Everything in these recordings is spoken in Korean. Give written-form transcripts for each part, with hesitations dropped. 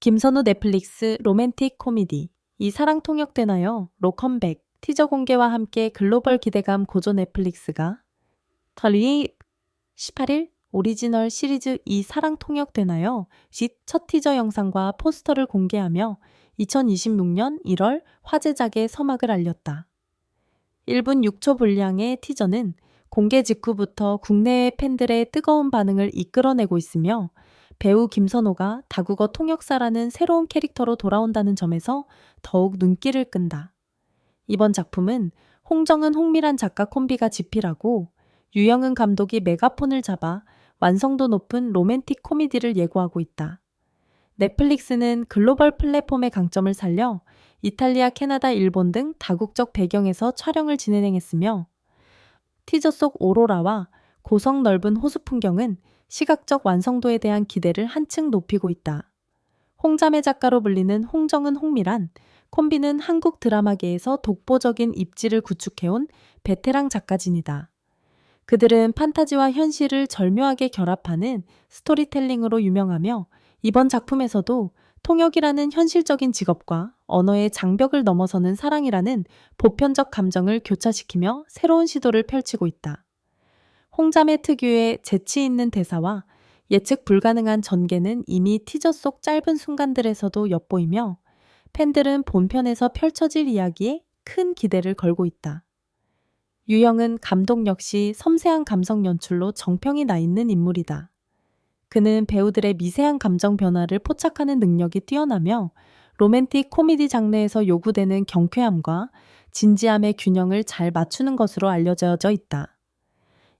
김선우 넷플릭스 로맨틱 코미디 이 사랑 통역되나요? 로컴백 티저 공개와 함께 글로벌 기대감 고조 넷플릭스가 18일 오리지널 시리즈 이 사랑 통역되나요? 첫 티저 영상과 포스터를 공개하며 2026년 1월 화제작의 서막을 알렸다. 1분 6초 분량의 티저는 공개 직후부터 국내의 팬들의 뜨거운 반응을 이끌어내고 있으며 배우 김선호가 다국어 통역사라는 새로운 캐릭터로 돌아온다는 점에서 더욱 눈길을 끈다. 이번 작품은 홍정은, 홍미란 작가 콤비가 집필하고 유영은 감독이 메가폰을 잡아 완성도 높은 로맨틱 코미디를 예고하고 있다. 넷플릭스는 글로벌 플랫폼의 강점을 살려 이탈리아, 캐나다, 일본 등 다국적 배경에서 촬영을 진행했으며 티저 속 오로라와 고성 넓은 호수 풍경은 시각적 완성도에 대한 기대를 한층 높이고 있다. 홍자매 작가로 불리는 홍정은, 홍미란, 콤비는 한국 드라마계에서 독보적인 입지를 구축해온 베테랑 작가진이다. 그들은 판타지와 현실을 절묘하게 결합하는 스토리텔링으로 유명하며 이번 작품에서도 통역이라는 현실적인 직업과 언어의 장벽을 넘어서는 사랑이라는 보편적 감정을 교차시키며 새로운 시도를 펼치고 있다. 홍자매 특유의 재치 있는 대사와 예측 불가능한 전개는 이미 티저 속 짧은 순간들에서도 엿보이며 팬들은 본편에서 펼쳐질 이야기에 큰 기대를 걸고 있다. 유영은 감독 역시 섬세한 감성 연출로 정평이 나 있는 인물이다. 그는 배우들의 미세한 감정 변화를 포착하는 능력이 뛰어나며 로맨틱 코미디 장르에서 요구되는 경쾌함과 진지함의 균형을 잘 맞추는 것으로 알려져 있다.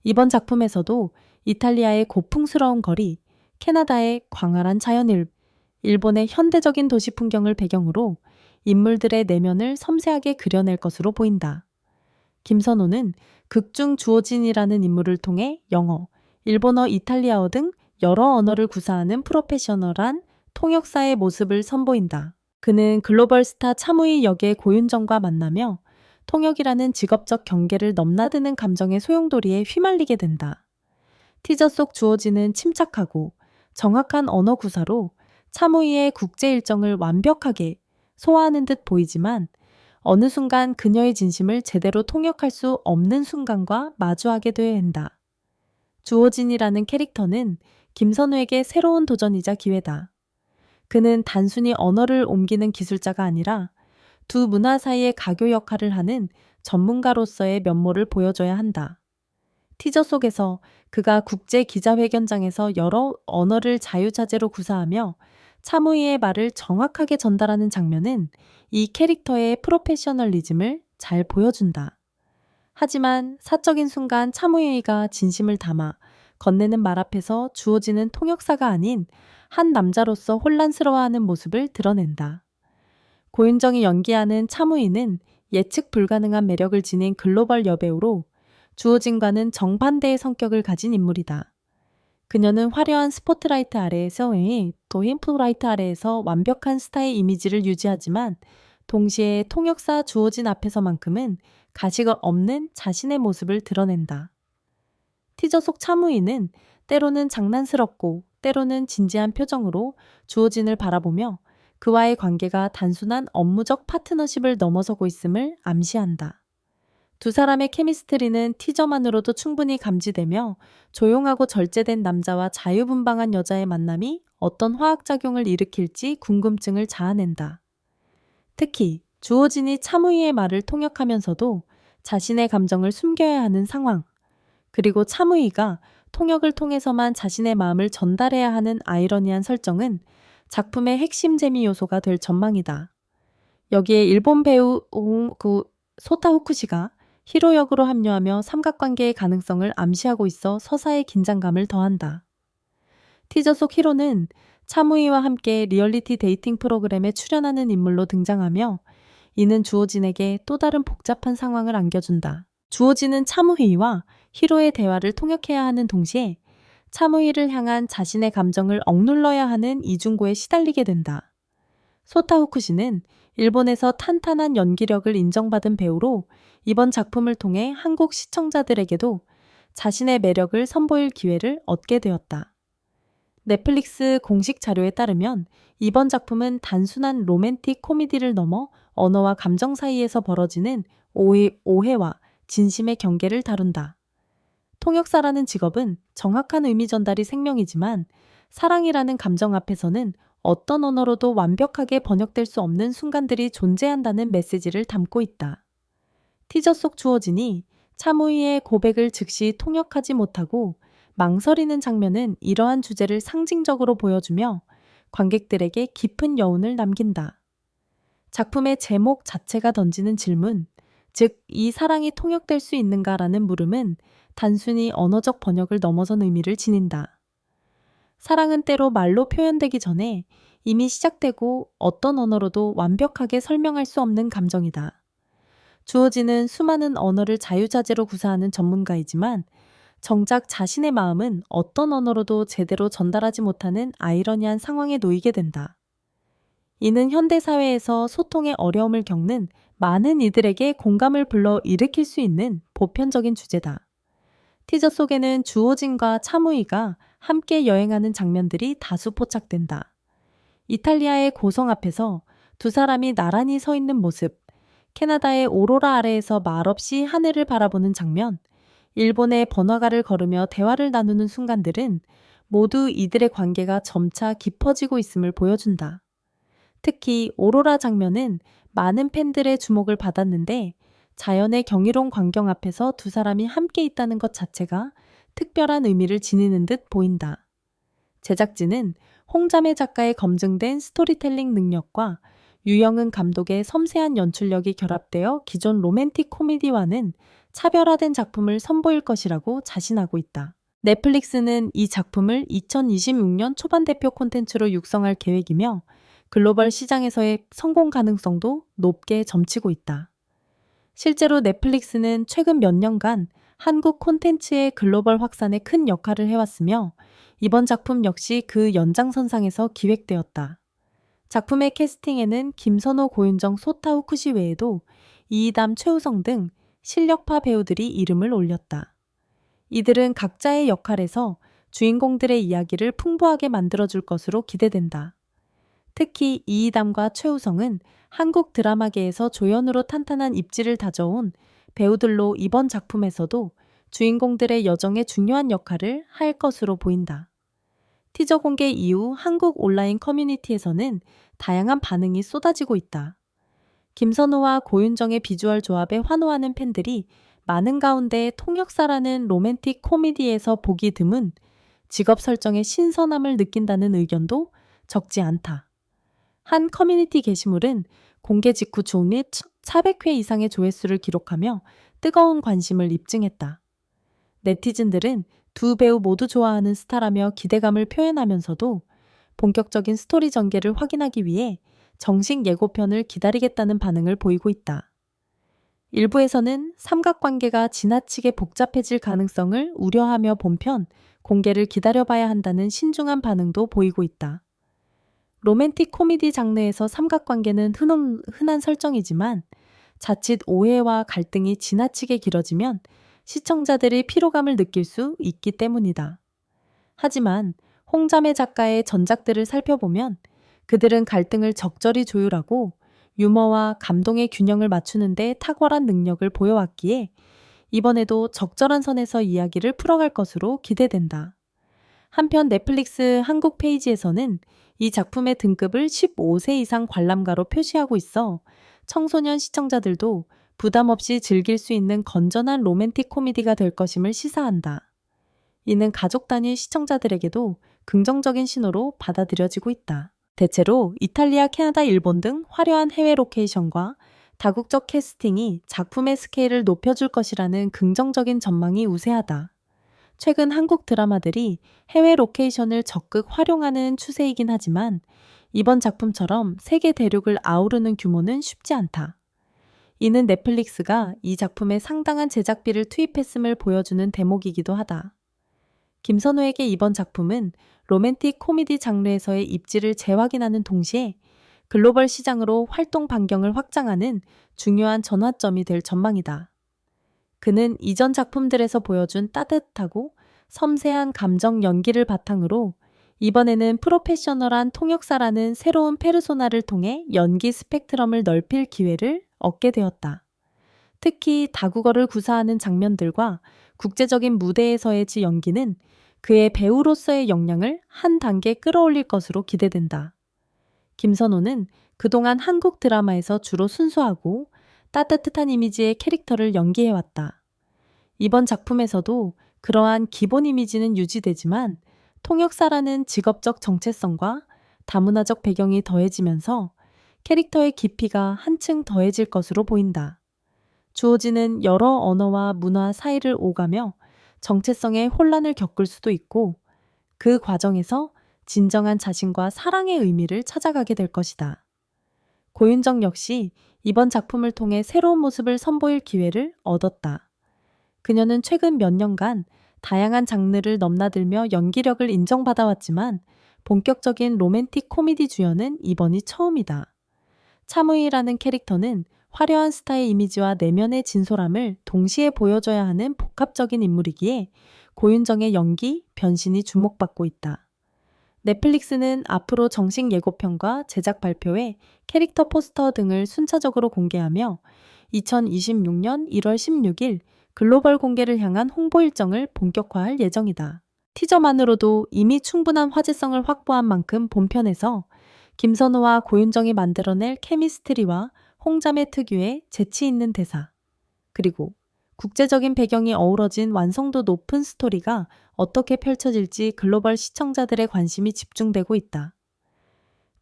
이번 작품에서도 이탈리아의 고풍스러운 거리, 캐나다의 광활한 자연일, 일본의 현대적인 도시 풍경을 배경으로 인물들의 내면을 섬세하게 그려낼 것으로 보인다. 김선호는 극중 주호진이라는 인물을 통해 영어, 일본어, 이탈리아어 등 여러 언어를 구사하는 프로페셔널한 통역사의 모습을 선보인다. 그는 글로벌 스타 차무희 역의 고윤정과 만나며 통역이라는 직업적 경계를 넘나드는 감정의 소용돌이에 휘말리게 된다. 티저 속 주어지는 침착하고 정확한 언어 구사로 차무희의 국제 일정을 완벽하게 소화하는 듯 보이지만 어느 순간 그녀의 진심을 제대로 통역할 수 없는 순간과 마주하게 되어야 한다. 주호진이라는 캐릭터는 김선우에게 새로운 도전이자 기회다. 그는 단순히 언어를 옮기는 기술자가 아니라 두 문화 사이의 가교 역할을 하는 전문가로서의 면모를 보여줘야 한다. 티저 속에서 그가 국제 기자회견장에서 여러 언어를 자유자재로 구사하며 차무희의 말을 정확하게 전달하는 장면은 이 캐릭터의 프로페셔널리즘을 잘 보여준다. 하지만 사적인 순간 차무희가 진심을 담아 건네는 말 앞에서 주어지는 통역사가 아닌 한 남자로서 혼란스러워하는 모습을 드러낸다. 고윤정이 연기하는 차무희는 예측 불가능한 매력을 지닌 글로벌 여배우로 주호진과는 정반대의 성격을 가진 인물이다. 그녀는 화려한 스포트라이트 아래에서의 도인프라이트 아래에서 완벽한 스타의 이미지를 유지하지만 동시에 통역사 주호진 앞에서만큼은 가식 없는 자신의 모습을 드러낸다. 티저 속 차무희는 때로는 장난스럽고 때로는 진지한 표정으로 주호진을 바라보며 그와의 관계가 단순한 업무적 파트너십을 넘어서고 있음을 암시한다. 두 사람의 케미스트리는 티저만으로도 충분히 감지되며 조용하고 절제된 남자와 자유분방한 여자의 만남이 어떤 화학작용을 일으킬지 궁금증을 자아낸다. 특히 주호진이 차무희의 말을 통역하면서도 자신의 감정을 숨겨야 하는 상황, 그리고 차무희가 통역을 통해서만 자신의 마음을 전달해야 하는 아이러니한 설정은 작품의 핵심 재미 요소가 될 전망이다. 여기에 일본 배우 소타 후쿠시가 히로 역으로 합류하며 삼각관계의 가능성을 암시하고 있어 서사의 긴장감을 더한다. 티저 속 히로는 차무희와 함께 리얼리티 데이팅 프로그램에 출연하는 인물로 등장하며 이는 주호진에게 또 다른 복잡한 상황을 안겨준다. 주호진은 차무희와 히로의 대화를 통역해야 하는 동시에 차무희를 향한 자신의 감정을 억눌러야 하는 이중고에 시달리게 된다. 소타 후쿠시는 일본에서 탄탄한 연기력을 인정받은 배우로 이번 작품을 통해 한국 시청자들에게도 자신의 매력을 선보일 기회를 얻게 되었다. 넷플릭스 공식 자료에 따르면 이번 작품은 단순한 로맨틱 코미디를 넘어 언어와 감정 사이에서 벌어지는 오해와 진심의 경계를 다룬다. 통역사라는 직업은 정확한 의미 전달이 생명이지만 사랑이라는 감정 앞에서는 어떤 언어로도 완벽하게 번역될 수 없는 순간들이 존재한다는 메시지를 담고 있다. 티저 속 주어진이 차무이의 고백을 즉시 통역하지 못하고 망설이는 장면은 이러한 주제를 상징적으로 보여주며 관객들에게 깊은 여운을 남긴다. 작품의 제목 자체가 던지는 질문, 즉, 이 사랑이 통역될 수 있는가라는 물음은 단순히 언어적 번역을 넘어선 의미를 지닌다. 사랑은 때로 말로 표현되기 전에 이미 시작되고 어떤 언어로도 완벽하게 설명할 수 없는 감정이다. 주어지는 수많은 언어를 자유자재로 구사하는 전문가이지만 정작 자신의 마음은 어떤 언어로도 제대로 전달하지 못하는 아이러니한 상황에 놓이게 된다. 이는 현대사회에서 소통의 어려움을 겪는 많은 이들에게 공감을 불러 일으킬 수 있는 보편적인 주제다. 티저 속에는 주호진과 차무이가 함께 여행하는 장면들이 다수 포착된다. 이탈리아의 고성 앞에서 두 사람이 나란히 서 있는 모습, 캐나다의 오로라 아래에서 말없이 하늘을 바라보는 장면, 일본의 번화가를 걸으며 대화를 나누는 순간들은 모두 이들의 관계가 점차 깊어지고 있음을 보여준다. 특히 오로라 장면은 많은 팬들의 주목을 받았는데 자연의 경이로운 광경 앞에서 두 사람이 함께 있다는 것 자체가 특별한 의미를 지니는 듯 보인다. 제작진은 홍자매 작가의 검증된 스토리텔링 능력과 유영은 감독의 섬세한 연출력이 결합되어 기존 로맨틱 코미디와는 차별화된 작품을 선보일 것이라고 자신하고 있다. 넷플릭스는 이 작품을 2026년 초반 대표 콘텐츠로 육성할 계획이며 글로벌 시장에서의 성공 가능성도 높게 점치고 있다. 실제로 넷플릭스는 최근 몇 년간 한국 콘텐츠의 글로벌 확산에 큰 역할을 해왔으며 이번 작품 역시 그 연장선상에서 기획되었다. 작품의 캐스팅에는 김선호, 고윤정, 소타우 쿠시 외에도 이이담, 최우성 등 실력파 배우들이 이름을 올렸다. 이들은 각자의 역할에서 주인공들의 이야기를 풍부하게 만들어줄 것으로 기대된다. 특히 이이담과 최우성은 한국 드라마계에서 조연으로 탄탄한 입지를 다져온 배우들로 이번 작품에서도 주인공들의 여정에 중요한 역할을 할 것으로 보인다. 티저 공개 이후 한국 온라인 커뮤니티에서는 다양한 반응이 쏟아지고 있다. 김선호와 고윤정의 비주얼 조합에 환호하는 팬들이 많은 가운데 통역사라는 로맨틱 코미디에서 보기 드문 직업 설정의 신선함을 느낀다는 의견도 적지 않다. 한 커뮤니티 게시물은 공개 직후 중 400회 이상의 조회수를 기록하며 뜨거운 관심을 입증했다. 네티즌들은 두 배우 모두 좋아하는 스타라며 기대감을 표현하면서도 본격적인 스토리 전개를 확인하기 위해 정식 예고편을 기다리겠다는 반응을 보이고 있다. 일부에서는 삼각관계가 지나치게 복잡해질 가능성을 우려하며 본편 공개를 기다려봐야 한다는 신중한 반응도 보이고 있다. 로맨틱 코미디 장르에서 삼각관계는 흔한 설정이지만 자칫 오해와 갈등이 지나치게 길어지면 시청자들이 피로감을 느낄 수 있기 때문이다. 하지만 홍자매 작가의 전작들을 살펴보면 그들은 갈등을 적절히 조율하고 유머와 감동의 균형을 맞추는 데 탁월한 능력을 보여왔기에 이번에도 적절한 선에서 이야기를 풀어갈 것으로 기대된다. 한편 넷플릭스 한국 페이지에서는 이 작품의 등급을 15세 이상 관람가로 표시하고 있어 청소년 시청자들도 부담 없이 즐길 수 있는 건전한 로맨틱 코미디가 될 것임을 시사한다. 이는 가족 단위 시청자들에게도 긍정적인 신호로 받아들여지고 있다. 대체로 이탈리아, 캐나다, 일본 등 화려한 해외 로케이션과 다국적 캐스팅이 작품의 스케일을 높여줄 것이라는 긍정적인 전망이 우세하다. 최근 한국 드라마들이 해외 로케이션을 적극 활용하는 추세이긴 하지만 이번 작품처럼 세계 대륙을 아우르는 규모는 쉽지 않다. 이는 넷플릭스가 이 작품에 상당한 제작비를 투입했음을 보여주는 대목이기도 하다. 김선호에게 이번 작품은 로맨틱 코미디 장르에서의 입지를 재확인하는 동시에 글로벌 시장으로 활동 반경을 확장하는 중요한 전환점이 될 전망이다. 그는 이전 작품들에서 보여준 따뜻하고 섬세한 감정 연기를 바탕으로 이번에는 프로페셔널한 통역사라는 새로운 페르소나를 통해 연기 스펙트럼을 넓힐 기회를 얻게 되었다. 특히 다국어를 구사하는 장면들과 국제적인 무대에서의 연기는 그의 배우로서의 역량을 한 단계 끌어올릴 것으로 기대된다. 김선호는 그동안 한국 드라마에서 주로 순수하고 따뜻한 이미지의 캐릭터를 연기해왔다. 이번 작품에서도 그러한 기본 이미지는 유지되지만 통역사라는 직업적 정체성과 다문화적 배경이 더해지면서 캐릭터의 깊이가 한층 더해질 것으로 보인다. 주호진은 여러 언어와 문화 사이를 오가며 정체성의 혼란을 겪을 수도 있고 그 과정에서 진정한 자신과 사랑의 의미를 찾아가게 될 것이다. 고윤정 역시 이번 작품을 통해 새로운 모습을 선보일 기회를 얻었다. 그녀는 최근 몇 년간 다양한 장르를 넘나들며 연기력을 인정받아왔지만 본격적인 로맨틱 코미디 주연은 이번이 처음이다. 차무희라는 캐릭터는 화려한 스타의 이미지와 내면의 진솔함을 동시에 보여줘야 하는 복합적인 인물이기에 고윤정의 연기, 변신이 주목받고 있다. 넷플릭스는 앞으로 정식 예고편과 제작 발표회, 캐릭터 포스터 등을 순차적으로 공개하며 2026년 1월 16일 글로벌 공개를 향한 홍보 일정을 본격화할 예정이다. 티저만으로도 이미 충분한 화제성을 확보한 만큼 본편에서 김선호와 고윤정이 만들어낼 케미스트리와 홍자매 특유의 재치 있는 대사, 그리고 국제적인 배경이 어우러진 완성도 높은 스토리가 어떻게 펼쳐질지 글로벌 시청자들의 관심이 집중되고 있다.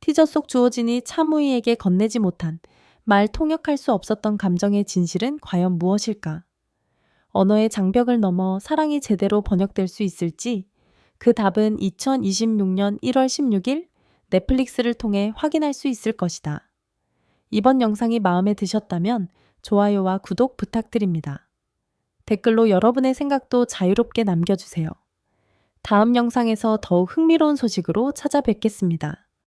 티저 속 주호진이 차무희에게 건네지 못한 말 통역할 수 없었던 감정의 진실은 과연 무엇일까? 언어의 장벽을 넘어 사랑이 제대로 번역될 수 있을지 그 답은 2026년 1월 16일 넷플릭스를 통해 확인할 수 있을 것이다. 이번 영상이 마음에 드셨다면 좋아요와 구독 부탁드립니다. 댓글로 여러분의 생각도 자유롭게 남겨주세요. 다음 영상에서 더욱 흥미로운 소식으로 찾아뵙겠습니다.